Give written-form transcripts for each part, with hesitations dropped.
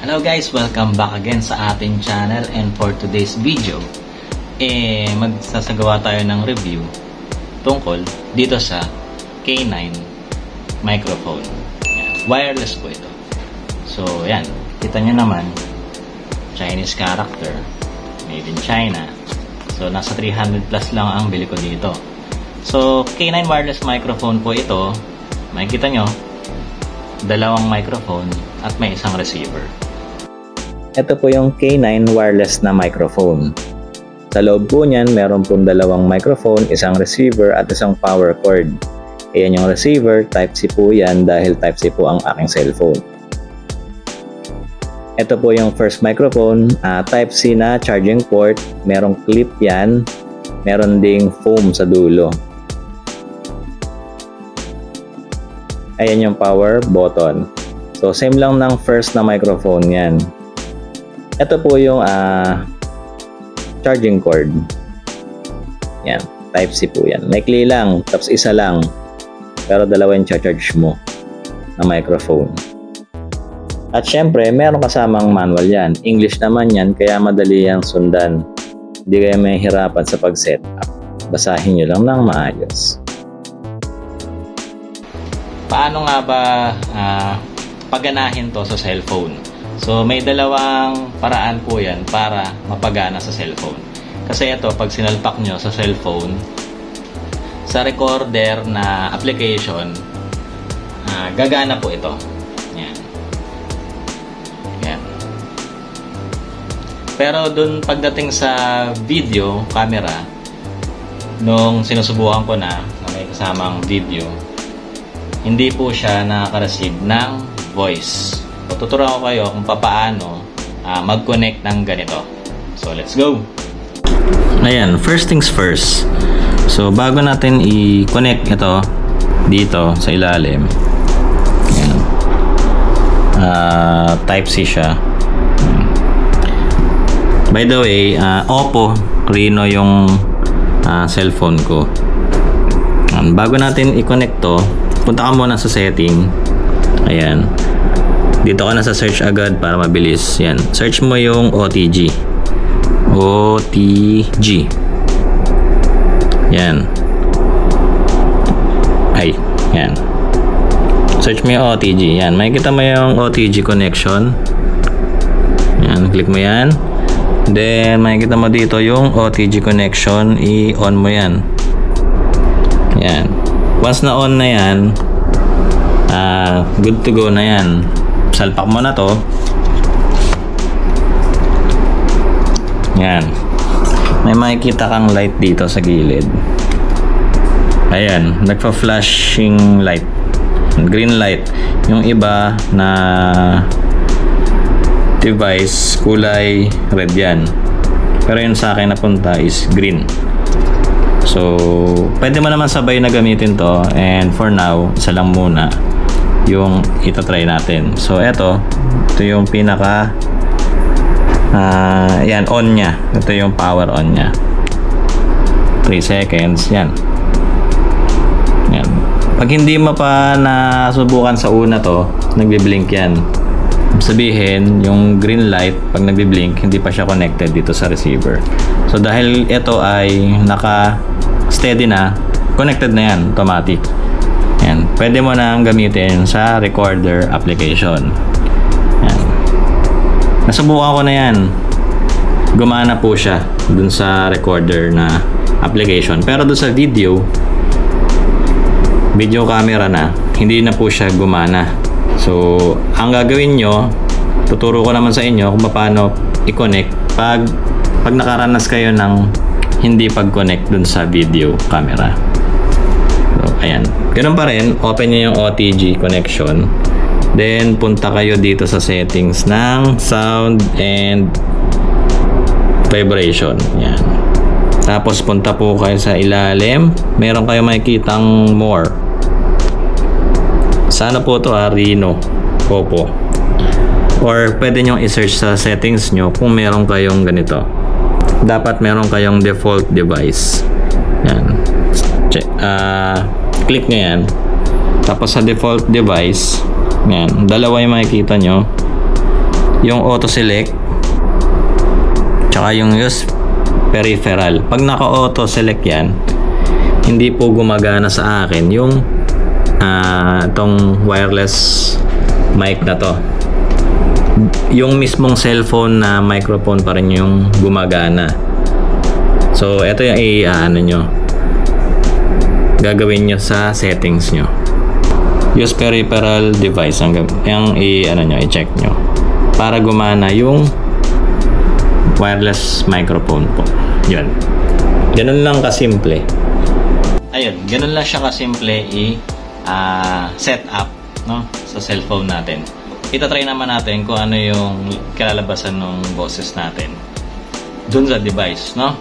Hello guys, welcome back again sa ating channel, and for today's video magsasagawa tayo ng review tungkol dito sa K9 microphone. Yan. Wireless po ito. So yan, kita nyo naman, Chinese character, made in China. So nasa 300 plus lang ang bili ko dito. So K9 wireless microphone po ito. Makikita nyo, dalawang microphone at may isang receiver. Ito po yung K9 wireless na microphone. Sa loob po niyan, meron pong dalawang microphone, isang receiver at isang power cord. Ayan yung receiver, Type-C po yan dahil Type-C po ang aking cellphone. Ito po yung first microphone, Type-C na charging port, merong clip yan, meron ding foam sa dulo. Ayan yung power button. So same lang ng first na microphone yan. Ito po yung charging cord. Yan, Type-C po yan. Maikli lang, tapos isa lang. Pero dalawa yung charge mo na microphone. At syempre, meron kasamang manual yan. English naman yan, kaya madali yang sundan. Hindi kayo may hirapan sa pag-setup. Basahin nyo lang ng maayos. Paano nga ba paganahin to sa cellphone? So may dalawang paraan po yan para mapagana sa cellphone. Kasi ito, pag sinalpak nyo sa cellphone, sa recorder na application, gagana po ito. Yan. Yan. Pero dun pagdating sa video camera, nung sinusubukan ko na may kasamang video, hindi po siya nakaka-receive ng voice. So, tuturuan ko kayo kung paano mag-connect ng ganito. So, let's go! Ayan, first things first. So, bago natin i-connect ito dito sa ilalim, ayan, Type-C siya. By the way, Oppo Reno yung cellphone ko. Bago natin i-connect to, punta ka muna sa setting. Ayan. Dito ka na sa search agad para mabilis. Yan. Search mo yung OTG. OTG. Yan. Ay. Yan. Search mo yung OTG. Yan. Makikita mo yung OTG connection. Yan. Click mo yan. Then, makikita mo dito yung OTG connection. I-on mo yan. Yan. Once na on na yan, good to go na yan. Salpak mo na to. Yan. May makikita kang light dito sa gilid. Ayan. Nagpa-flashing light. Green light. Yung iba na device, kulay red yan. Pero yun sa akin napunta is green. So, pwede mo naman sabay na gamitin to. And for now, isa lang muna yung itatry natin. So, ito yung pinaka yan, on nya. Ito yung power on nya. 3 seconds. Yan. Yan. Pag hindi mo pa nasubukan sa una to, nagbi-blink yan. Sabihin, yung green light, pag nagbi-blink, hindi pa siya connected dito sa receiver. So, dahil ito ay naka-steady na, connected na yan, automatic. Yan. Pwede mo nang gamitin sa recorder application. Yan. Nasubukan ko na yan. Gumana po siya dun sa recorder na application. Pero dun sa video camera na, hindi na po siya gumana. So, ang gagawin nyo, tuturo ko naman sa inyo kung paano i-connect pag nakaranas kayo ng hindi pag-connect dun sa video camera. So, ayan. Ganun pa rin, open nyo yung OTG connection. Then, punta kayo dito sa settings ng sound and vibration. Yan. Tapos, punta po kayo sa ilalim. Meron kayo makikitang more. Sana po ito, Reno, Oppo. Or, pwede nyo i-search sa settings nyo kung meron kayong ganito. Dapat meron kayong default device. Yan. Click nyo yan. Tapos sa default device, yan, dalawa yung makikita nyo. yung auto select, tsaka yung use peripheral. Pag naka-auto select yan, hindi po gumagana sa akin yung itong wireless mic na to. Yung mismong cellphone na microphone pa rin yung gumagana. So ito yung gagawin nyo sa settings nyo. Use peripheral device, yung i-check nyo para gumana yung wireless microphone po. Yun. Ganun lang kasimple. Ayun, ganun lang siya kasimple set up, no, sa cellphone natin. Ita-try naman natin kung ano yung kalalabasan ng boses natin dun sa device, no?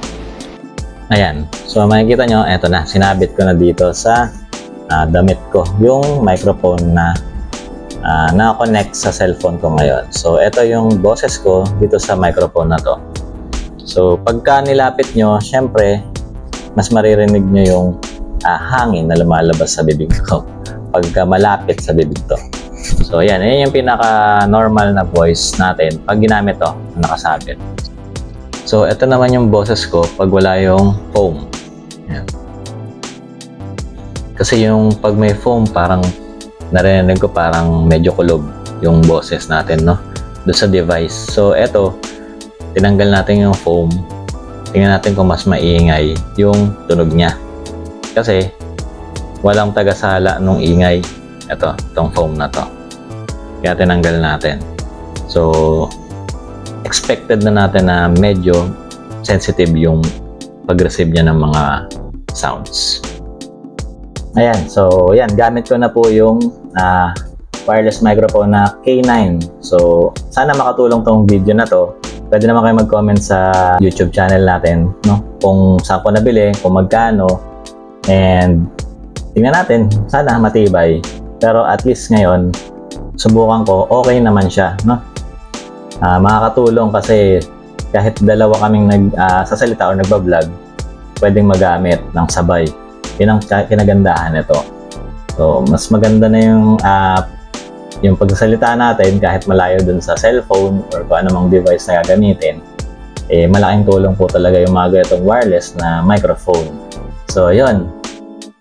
Ayan. So, makikita nyo, eto na. Sinabit ko na dito sa damit ko yung microphone na na-connect sa cellphone ko ngayon. So, eto yung boses ko dito sa microphone na to. So, pagka nilapit nyo, syempre, mas maririnig nyo yung hangin na lumalabas sa bibig ko pagka malapit sa bibig to. So, ayan. Ayan yung pinaka-normal na voice natin pag ginamit to, nakasabit. So, ito naman yung boses ko pag wala yung foam. Ayan. Kasi yung pag may foam, parang narinig ko parang medyo kulog yung boses natin, no? Doon sa device. So, ito, tinanggal natin yung foam. Tingnan natin kung mas maingay yung tunog niya. Kasi, walang tagasala nung ingay. Ito, itong foam na to. Kaya tinanggal natin. So, expected na natin na medyo sensitive yung pag-receive niya ng mga sounds. Ayan, so yan, gamit ko na po yung wireless microphone na K9. So, sana makatulong tong video na to. Pwede naman kayo mag-comment sa YouTube channel natin, no? Kung saan ko nabili, kung magkano, and tingnan natin, sana matibay. Pero at least ngayon, subukan ko, okay naman siya, no? Makakatulong kasi kahit dalawa kaming nagsasalita o nagbablog, pwedeng magamit ng sabay. Yun ang kinagandahan nito. So, mas maganda na yung pagsasalita natin kahit malayo dun sa cellphone or kung anumang device na gagamitin. Malaking tulong po talaga yung mga ganitong wireless na microphone. So, yun.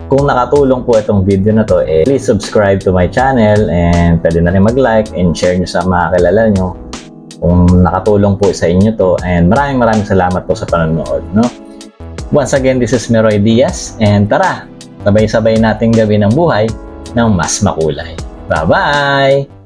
Kung nakatulong po itong video na to, please subscribe to my channel and pwede na rin mag-like and share nyo sa mga kilala nyo kung nakatulong po sa inyo to, and maraming salamat po sa panonood, no? Once again, this is Meroy Diaz, and tara, sabay-sabay nating gawin ang buhay ng mas makulay. Bye-bye!